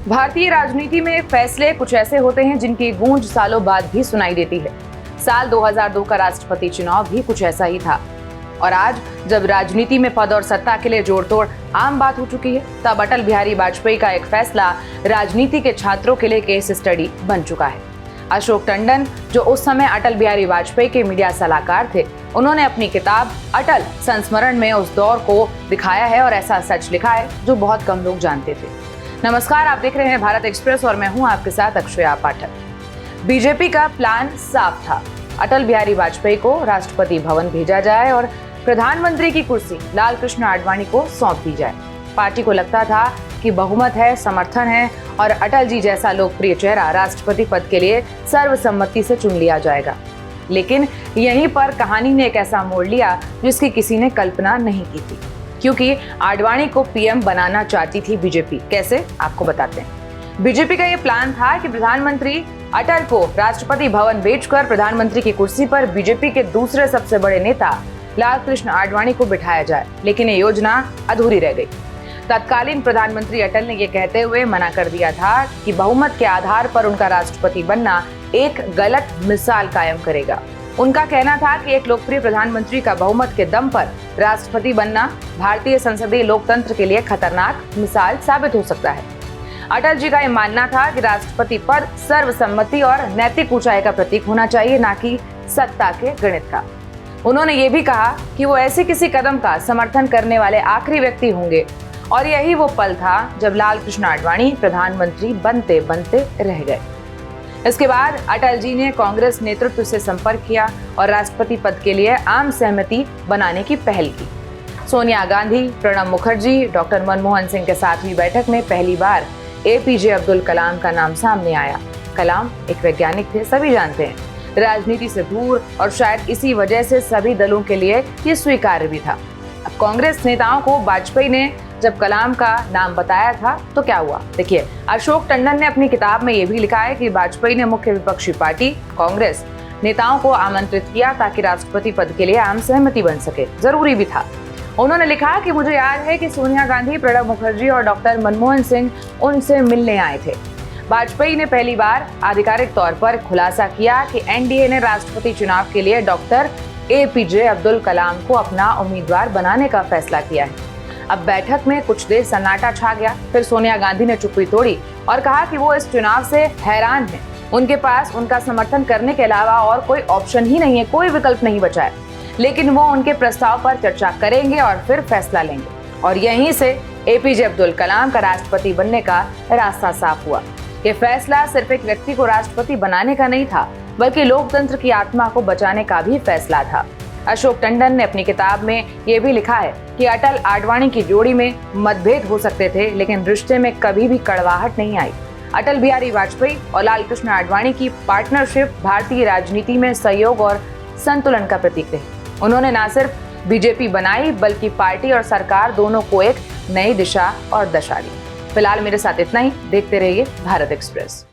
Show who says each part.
Speaker 1: भारतीय राजनीति में फैसले कुछ ऐसे होते हैं जिनकी गूंज सालों बाद भी सुनाई देती है। साल 2002 का राष्ट्रपति चुनाव भी कुछ ऐसा ही था। और आज जब राजनीति में पद और सत्ता के लिए जोड़तोड़ आम बात हो चुकी है, तब अटल बिहारी वाजपेयी का एक फैसला राजनीति के छात्रों के लिए केस स्टडी बन चुका है। अशोक टंडन, जो उस समय अटल बिहारी वाजपेयी के मीडिया सलाहकार थे, उन्होंने अपनी किताब अटल संस्मरण में उस दौर को दिखाया है और ऐसा सच लिखा है जो बहुत कम लोग जानते थे। नमस्कार, आप देख रहे हैं भारत एक्सप्रेस और मैं हूं आपके साथ अक्षया पाठक। बीजेपी का प्लान साफ था, अटल बिहारी वाजपेयी को राष्ट्रपति भवन भेजा जाए और प्रधानमंत्री की कुर्सी लाल कृष्ण आडवाणी को सौंप दी जाए। पार्टी को लगता था कि बहुमत है, समर्थन है और अटल जी जैसा लोकप्रिय चेहरा राष्ट्रपति पद के लिए सर्वसम्मति से चुन लिया जाएगा। लेकिन यहीं पर कहानी ने एक ऐसा मोड़ लिया जिसकी किसी ने कल्पना नहीं की थी, क्योंकि आडवाणी को पीएम बनाना चाहती थी बीजेपी। कैसे, आपको बताते हैं। बीजेपी का ये प्लान था कि प्रधानमंत्री अटल को राष्ट्रपति भवन भेजकर प्रधानमंत्री की कुर्सी पर बीजेपी के दूसरे सबसे बड़े नेता लाल कृष्ण आडवाणी को बिठाया जाए, लेकिन ये योजना अधूरी रह गई। तत्कालीन प्रधानमंत्री अटल ने ये कहते हुए मना कर दिया था कि बहुमत के आधार पर उनका राष्ट्रपति बनना एक गलत मिसाल कायम करेगा। उनका कहना था कि एक लोकप्रिय प्रधानमंत्री का बहुमत के दम पर राष्ट्रपति बनना भारतीय संसदीय लोकतंत्र के लिए खतरनाक मिसाल साबित हो सकता है। अटल जी का यह मानना था कि राष्ट्रपति पद सर्वसम्मति और नैतिक ऊंचाई का प्रतीक होना चाहिए, ना कि सत्ता के गणित का। उन्होंने ये भी कहा कि वो ऐसे किसी कदम का समर्थन करने वाले आखिरी व्यक्ति होंगे और यही वो पल था जब लाल कृष्ण आडवाणी प्रधानमंत्री बनते बनते रह गए। इसके बाद अटल जी ने कांग्रेस नेतृत्व से संपर्क किया और राष्ट्रपति पद के लिए आम सहमति बनाने की पहल की। सोनिया गांधी, प्रणब मुखर्जी, डॉक्टर मनमोहन सिंह के साथ हुई बैठक में पहली बार एपीजे अब्दुल कलाम का नाम सामने आया। कलाम एक वैज्ञानिक थे, सभी जानते हैं, राजनीति से दूर, और शायद इसी वजह से सभी दलों के लिए ये स्वीकार्य भी था। अब कांग्रेस नेताओं को वाजपेयी ने जब कलाम का नाम बताया था तो क्या हुआ, देखिए। अशोक टंडन ने अपनी किताब में ये भी लिखा है कि वाजपेयी ने मुख्य विपक्षी पार्टी कांग्रेस नेताओं को आमंत्रित किया ताकि राष्ट्रपति पद के लिए आम सहमति बन सके। जरूरी भी था। उन्होंने लिखा कि मुझे याद है कि सोनिया गांधी, प्रणब मुखर्जी और डॉक्टर मनमोहन सिंह उनसे मिलने आए थे। वाजपेयी ने पहली बार आधिकारिक तौर पर खुलासा किया कि एनडीए ने राष्ट्रपति चुनाव के लिए डॉक्टर एपीजे अब्दुल कलाम को अपना उम्मीदवार बनाने का फैसला किया है। अब बैठक में कुछ देर सन्नाटा छा गया। फिर सोनिया गांधी ने चुप्पी तोड़ी और कहा कि वो इस चुनाव से हैरान हैं। उनके पास उनका समर्थन करने के अलावा और कोई ऑप्शन ही नहीं है, कोई विकल्प नहीं बचा है। लेकिन वो उनके प्रस्ताव पर चर्चा करेंगे और फिर फैसला लेंगे। और यहीं से एपीजे अब्दुल कलाम का राष्ट्रपति बनने का रास्ता साफ हुआ। ये फैसला सिर्फ एक व्यक्ति को राष्ट्रपति बनाने का नहीं था, बल्कि लोकतंत्र की आत्मा को बचाने का भी फैसला था। अशोक टंडन ने अपनी किताब में ये भी लिखा है कि अटल आडवाणी की जोड़ी में मतभेद हो सकते थे, लेकिन रिश्ते में कभी भी कड़वाहट नहीं आई। अटल बिहारी वाजपेयी और लाल कृष्ण आडवाणी की पार्टनरशिप भारतीय राजनीति में सहयोग और संतुलन का प्रतीक रही। उन्होंने न सिर्फ बीजेपी बनाई, बल्कि पार्टी और सरकार दोनों को एक नई दिशा और दशा दी। फिलहाल मेरे साथ इतना ही। देखते रहिए भारत एक्सप्रेस।